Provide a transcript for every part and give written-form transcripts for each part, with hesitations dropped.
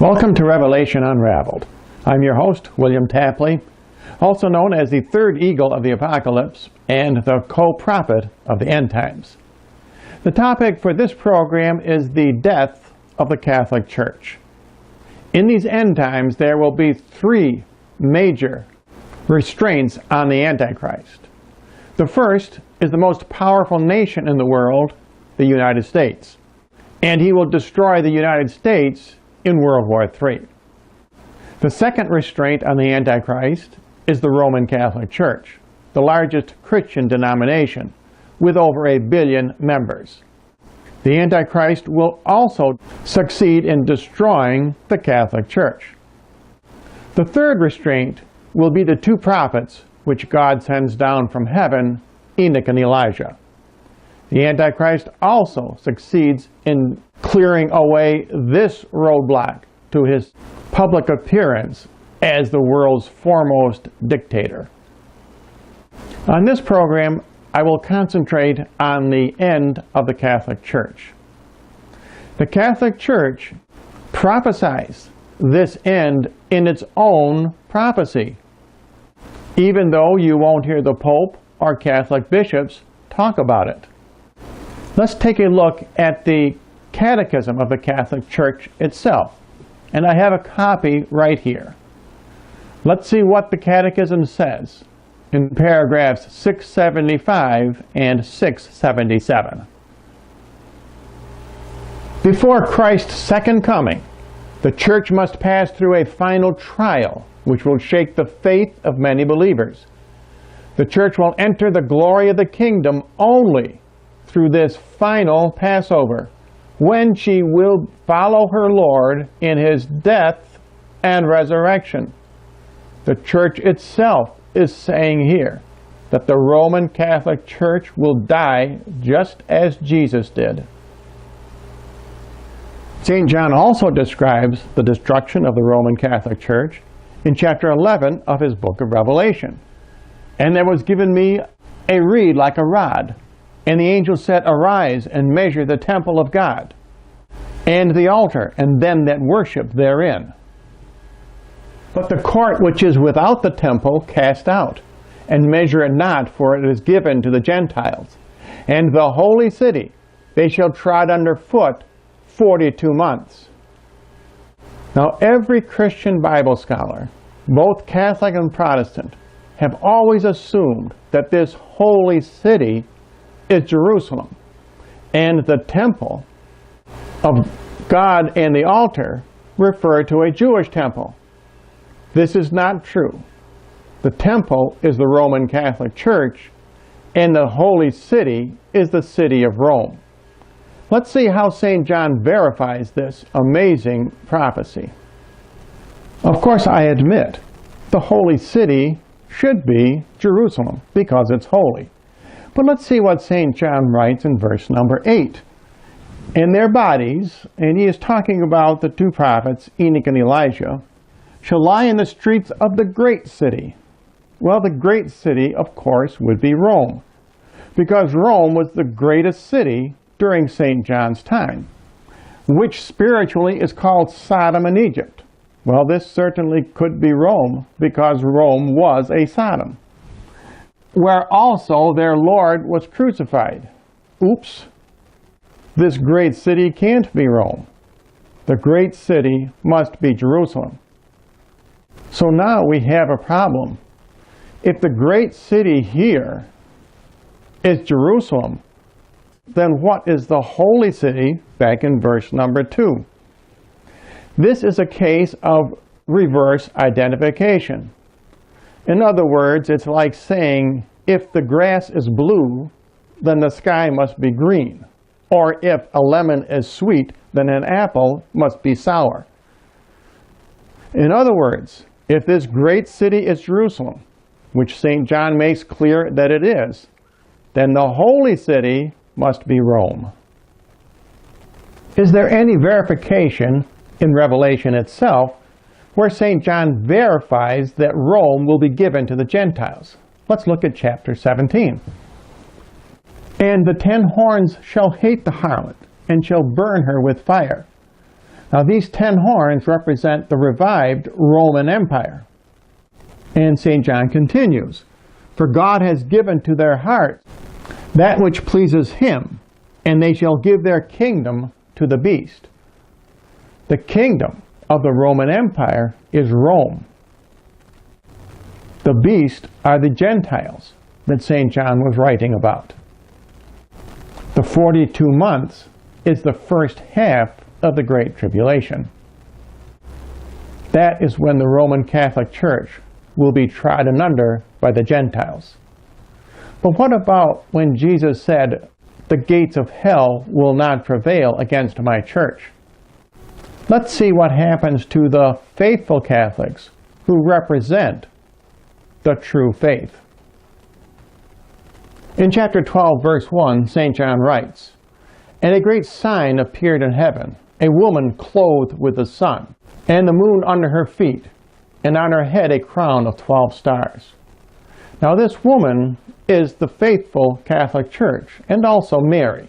Welcome to Revelation Unraveled. I'm your host, William Tapley, also known as the third eagle of the Apocalypse and the co-prophet of the end times. The topic for this program is the death of the Catholic Church. In these end times, there will be three major restraints on the Antichrist. The first is the most powerful nation in the world, the United States, and he will destroy the United States in World War III. The second restraint on the Antichrist is the Roman Catholic Church, the largest Christian denomination, with over 1 billion members. The Antichrist will also succeed in destroying the Catholic Church. The third restraint will be the two prophets which God sends down from heaven, Enoch and Elijah. The Antichrist also succeeds in clearing away this roadblock to his public appearance as the world's foremost dictator. On this program, I will concentrate on the end of the Catholic Church. The Catholic Church prophesies this end in its own prophecy, even though you won't hear the Pope or Catholic bishops talk about it. Let's take a look at the Catechism of the Catholic Church itself, and I have a copy right here. Let's see what the Catechism says in paragraphs 675 and 677. Before Christ's second coming, the Church must pass through a final trial which will shake the faith of many believers. The Church will enter the glory of the kingdom only through this final Passover, when she will follow her Lord in his death and resurrection. The Church itself is saying here that the Roman Catholic Church will die just as Jesus did. St. John also describes the destruction of the Roman Catholic Church in chapter 11 of his book of Revelation. And there was given me a reed like a rod, and the angel said, Arise and measure the temple of God, and the altar, and them that worship therein. But the court which is without the temple cast out, and measure it not, for it is given to the Gentiles. And the holy city they shall trod under foot 42 months. Now every Christian Bible scholar, both Catholic and Protestant, have always assumed that this holy city is Jerusalem, and the temple of God and the altar refer to a Jewish temple. This is not true. The temple is the Roman Catholic Church, and the holy city is the city of Rome. Let's see how St. John verifies this amazing prophecy. Of course, I admit the holy city should be Jerusalem because it's holy. But let's see what St. John writes in verse number 8. And their bodies, and he is talking about the two prophets, Enoch and Elijah, shall lie in the streets of the great city. Well, the great city, of course, would be Rome, because Rome was the greatest city during St. John's time, which spiritually is called Sodom and Egypt. Well, this certainly could be Rome, because Rome was a Sodom, where also their Lord was crucified. Oops, this great city can't be Rome. The great city must be Jerusalem. So now we have a problem. If the great city here is Jerusalem, then what is the holy city back in verse number 2? This is a case of reverse identification. In other words, it's like saying, if the grass is blue, then the sky must be green. Or if a lemon is sweet, then an apple must be sour. In other words, if this great city is Jerusalem, which St. John makes clear that it is, then the holy city must be Rome. Is there any verification in Revelation itself where St. John verifies that Rome will be given to the Gentiles? Let's look at chapter 17. And the 10 horns shall hate the harlot, and shall burn her with fire. Now these 10 horns represent the revived Roman Empire. And St. John continues, "For God has given to their hearts that which pleases him, and they shall give their kingdom to the beast." The kingdom of the Roman Empire is Rome. The beast are the Gentiles that St. John was writing about. The 42 months is the first half of the Great Tribulation. That is when the Roman Catholic Church will be trodden under by the Gentiles. But what about when Jesus said, "The gates of hell will not prevail against my church"? Let's see what happens to the faithful Catholics who represent the true faith. In chapter 12, verse 1, St. John writes, "And a great sign appeared in heaven, a woman clothed with the sun, and the moon under her feet, and on her head a crown of 12 stars." Now this woman is the faithful Catholic Church, and also Mary.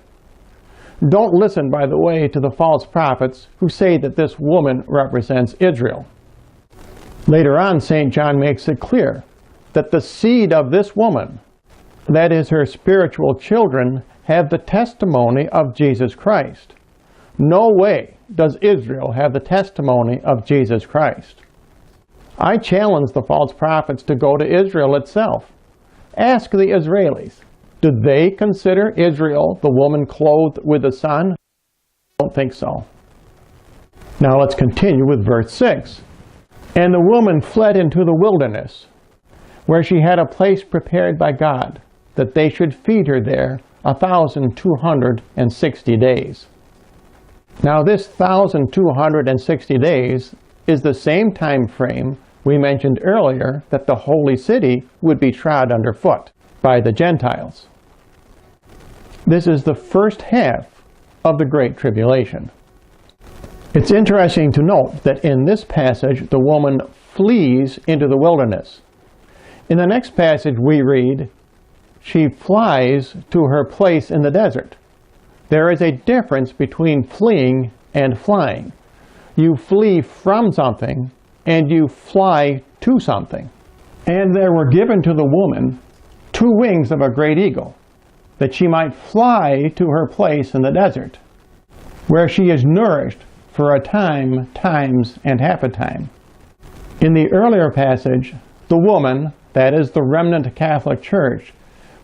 Don't listen, by the way, to the false prophets who say that this woman represents Israel. Later on, St. John makes it clear that the seed of this woman, that is her spiritual children, have the testimony of Jesus Christ. No way does Israel have the testimony of Jesus Christ. I challenge the false prophets to go to Israel itself. Ask the Israelis. Do they consider Israel the woman clothed with the sun? I don't think so. Now let's continue with verse 6. "And the woman fled into the wilderness, where she had a place prepared by God, that they should feed her there 1,260 days. Now this 1,260 days is the same time frame we mentioned earlier that the holy city would be trod underfoot by the Gentiles. This is the first half of the Great Tribulation. It's interesting to note that in this passage the woman flees into the wilderness. In the next passage we read, she flies to her place in the desert. There is a difference between fleeing and flying. You flee from something and you fly to something. "And there were given to the woman 2 wings of a great eagle, that she might fly to her place in the desert, where she is nourished for a time, times, and half a time." In the earlier passage, the woman, that is the remnant Catholic Church,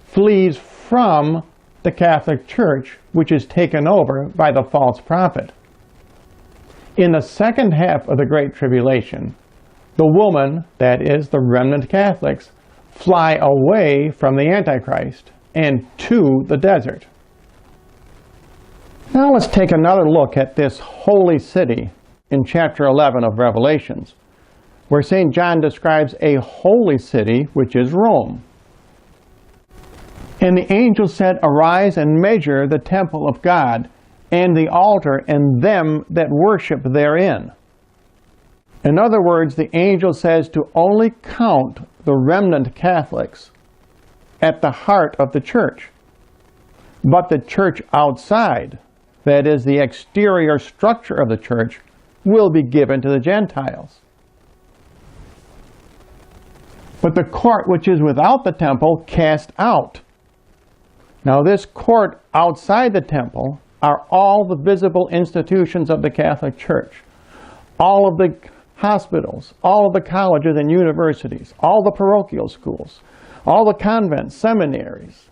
flees from the Catholic Church, which is taken over by the false prophet. In the second half of the Great Tribulation, the woman, that is the remnant Catholics, fly away from the Antichrist and to the desert. Now let's take another look at this holy city in chapter 11 of Revelations, where St. John describes a holy city, which is Rome. "And the angel said, Arise and measure the temple of God, and the altar, and them that worship therein." In other words, the angel says to only count the remnant Catholics at the heart of the church. But the church outside, that is the exterior structure of the church, will be given to the Gentiles. "But the court which is without the temple cast out." Now this court outside the temple are all the visible institutions of the Catholic Church. All of the hospitals, all of the colleges and universities, all the parochial schools, all the convents, seminaries,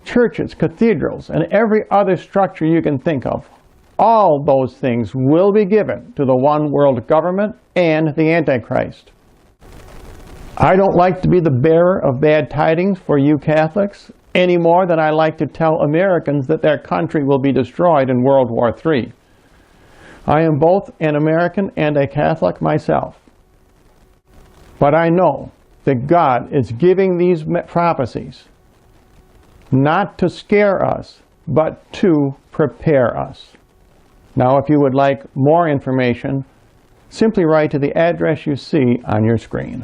churches, cathedrals, and every other structure you can think of. All those things will be given to the one world government and the Antichrist. I don't like to be the bearer of bad tidings for you Catholics any more than I like to tell Americans that their country will be destroyed in World War III. I am both an American and a Catholic myself. But I know that God is giving these prophecies not to scare us, but to prepare us. Now, if you would like more information, simply write to the address you see on your screen.